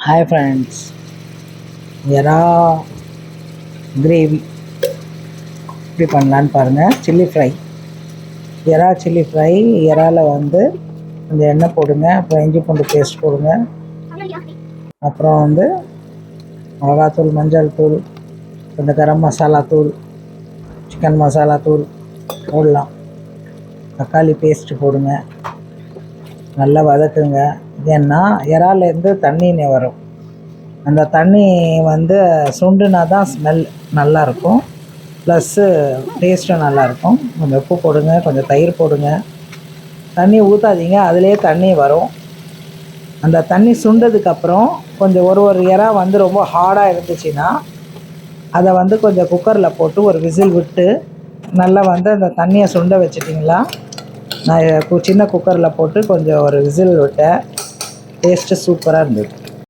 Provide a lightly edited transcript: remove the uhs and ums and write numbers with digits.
Hi friends, எறா gravy எப்படி பண்ணலான்னு பாருங்கள். சில்லி ஃப்ரை, எறா சில்லி ஃப்ரை. எறாவில் வந்து கொஞ்சம் எண்ணெய் போடுங்க, அப்புறம் இஞ்சி பூண்டு பேஸ்ட் போடுங்க, அப்புறம் வந்து மிளகாத்தூள், மஞ்சள் தூள், கொஞ்சம் கரம் மசாலா தூள், சிக்கன் மசாலா தூள் போடலாம். தக்காளி பேஸ்ட்டு போடுங்க, நல்லா வதக்குங்க. ஏன்னா இறாலேருந்து தண்ணி வரும். அந்த தண்ணி வந்து சுண்டுனா தான் ஸ்மெல் நல்லாயிருக்கும், ப்ளஸ்ஸு டேஸ்ட்டும் நல்லாயிருக்கும். கொஞ்சம் உப்பு போடுங்க, கொஞ்சம் தயிர் போடுங்க. தண்ணி ஊற்றாதீங்க, அதிலே தண்ணி வரும். அந்த தண்ணி சுண்டதுக்கப்புறம் கொஞ்சம் ஒரு எறா வந்து ரொம்ப ஹார்டாக இருந்துச்சுன்னா அதை வந்து கொஞ்சம் குக்கரில் போட்டு ஒரு விசில் விட்டு நல்லா வந்து அந்த தண்ணியை சுண்ட வச்சிட்டிங்களா. நான் சின்ன குக்கரில் போட்டு கொஞ்சம் ஒரு விசில் விட்டேன். டேஸ்ட்டு சூப்பராக இருந்தது.